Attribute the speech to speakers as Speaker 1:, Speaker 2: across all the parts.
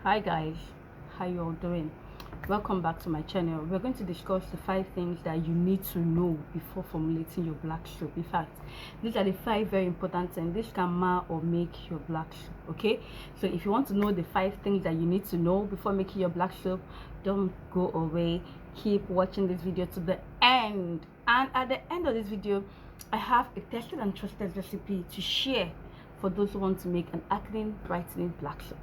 Speaker 1: Hi guys, how you all doing? Welcome back to my channel. We're going to discuss the 5 things that you need to know before formulating your black soap. In fact, these are the 5 very important things. This can mar or make your black soap. Okay, so if you want to know the 5 things that you need to know before making your black soap, don't go away. Keep watching this video to the end, and at the end of this video I have a tested and trusted recipe to share for those who want to make an acne brightening black soap.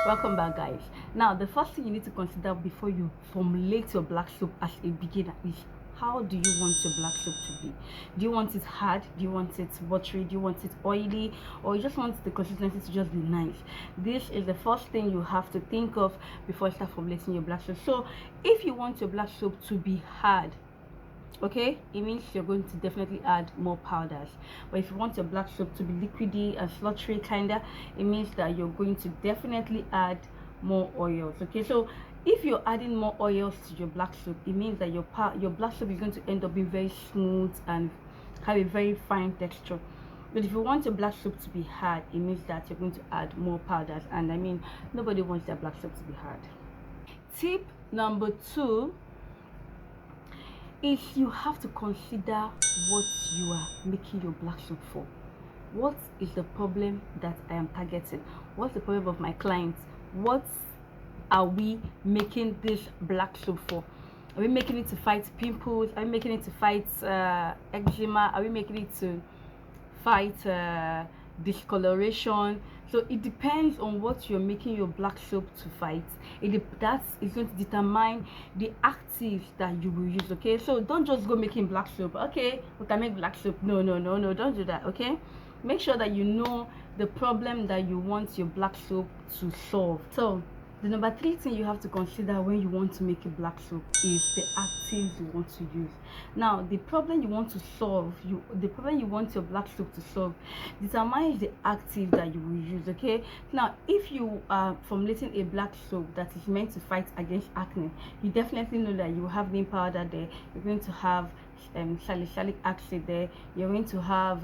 Speaker 1: Welcome back guys. Now the first thing you need to consider before you formulate your black soap as a beginner is, how do you want your black soap to be? Do you want it hard? Do you want it watery? Do you want it oily? Or you just want the consistency to just be nice? This is the first thing you have to think of before you start formulating your black soap. So if you want your black soap to be hard, okay, it means you're going to definitely add more powders. But if you want your black soap to be liquidy and sluttery kinda, it means that you're going to definitely add more oils. Okay, so if you're adding more oils to your black soap, it means that your black soap is going to end up being very smooth and have a very fine texture. But if you want your black soap to be hard, it means that you're going to add more powders, and I mean, nobody wants their black soap to be hard. Tip number 2 is you have to consider what you are making your black soap for. What is the problem that I am targeting? What's the problem of my clients? What are we making this black soap for? Are we making it to fight pimples? Are we making it to fight eczema? Are we making it to fight discoloration? So it depends on what you're making your black soap to fight. That is going to determine the actives that you will use. Okay, so don't just go making black soap. Okay, we can make black soap. No, don't do that. Okay, make sure that you know the problem that you want your black soap to solve. So the number 3 thing you have to consider when you want to make a black soap is the actives you want to use. Now, the problem you want to solve, the problem you want your black soap to solve, determines the active that you will use. Okay. Now, if you are formulating a black soap that is meant to fight against acne, you definitely know that you have neem powder there. You're going to have salicylic acid there. You're going to have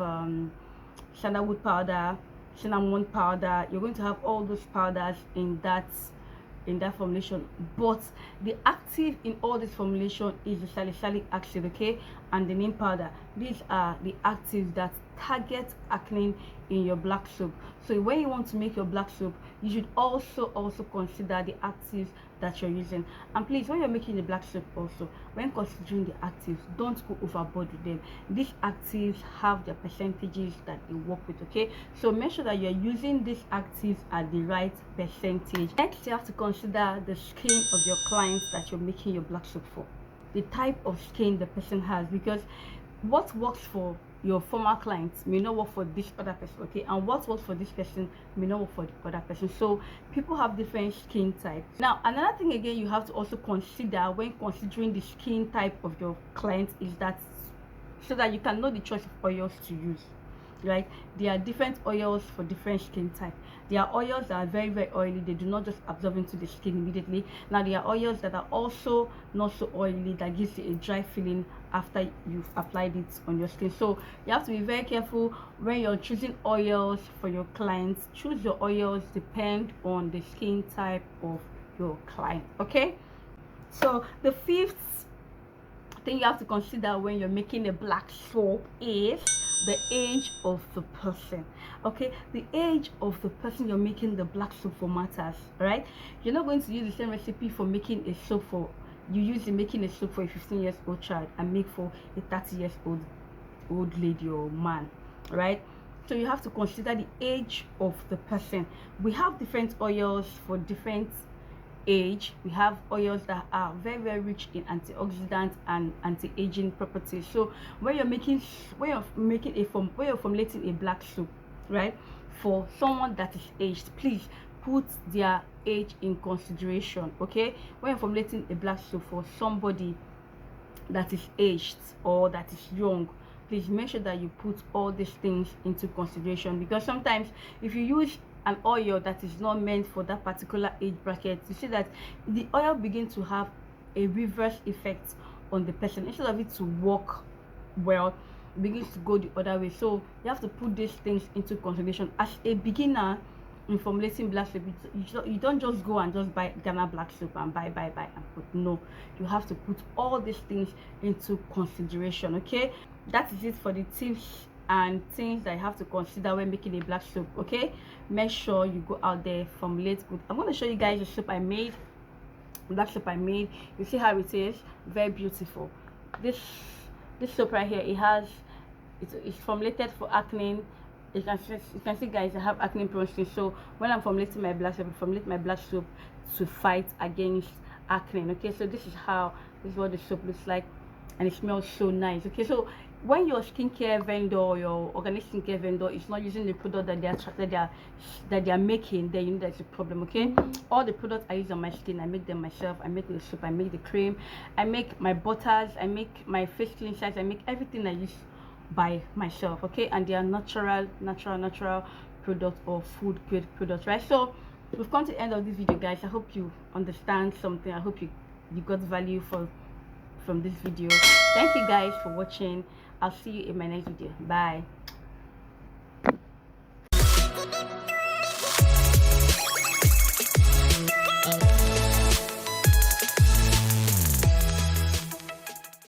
Speaker 1: sandalwood powder, cinnamon powder. You're going to have all those powders in that formulation, but the active in all this formulation is the salicylic acid, okay, and the neem powder. These are the actives that target acne in your black soap. So when you want to make your black soap, you should also consider the actives that you're using. And please, when you're making the black soap, also when considering the actives, don't go overboard with them. These actives have their percentages that they work with. Okay, so make sure that you're using these actives at the right percentage. Next, you have to consider the skin of your client that you're making your black soap for, the type of skin the person has, because what works for your former clients may not work for this other person. Okay, and what works for this person may not work for the other person. So people have different skin types. Now, another thing again you have to also consider when considering the skin type of your client is that, so that you can know the choice of oils to use. Right, there are different oils for different skin type. There are oils that are very oily. They do not just absorb into the skin immediately. Now there are oils that are also not so oily, that gives you a dry feeling after you've applied it on your skin. So you have to be very careful when you're choosing oils for your clients. Choose your oils depend on the skin type of your client. Okay, so the 5th thing you have to consider when you're making a black soap is the age of the person. Okay, the age of the person you're making the black soap for matters. Right, you're not going to use the same recipe for making a soap for making a soap for a 15-year-old child and make for a 30-year-old lady or man. Right, so you have to consider the age of the person. We have different oils for different age. We have oils that are very rich in antioxidants and anti-aging properties. So when you're formulating a black soap, right, for someone that is aged, please put their age in consideration. Okay, when you're formulating a black soap for somebody that is aged or that is young, please make sure that you put all these things into consideration, because sometimes if you use an oil that is not meant for that particular age bracket, you see that the oil begins to have a reverse effect on the person. Instead of it to work well, begins to go the other way. So you have to put these things into consideration as a beginner in formulating black soap. You don't just go and just buy Ghana black soap and buy and put. No, you have to put all these things into consideration. Okay, that is it for the tips and things that you have to consider when making a black soap. Okay, make sure you go out there, formulate good. I'm going to show you guys the soap I made, black soap I made. You see how it is, very beautiful. This soap right here, it's formulated for acne. You can see guys, I have acne prone skin. So when I'm formulating my black soap, I formulate my black soap to fight against acne. Okay, so this is what the soap looks like, and it smells so nice. Okay, so when your skincare vendor or your organic skincare vendor is not using the product that they are making, then you know there's a problem. Okay, all the products I use on my skin, I make them myself. I make the soap, I make the cream, I make my butters, I make my face cleansers, I make everything I use by myself. Okay, and they are natural product or food grade products, right? So we've come to the end of this video, guys. I hope you understand something. I hope you got value from this video. Thank you guys for watching. I'll see you in my next video. Bye.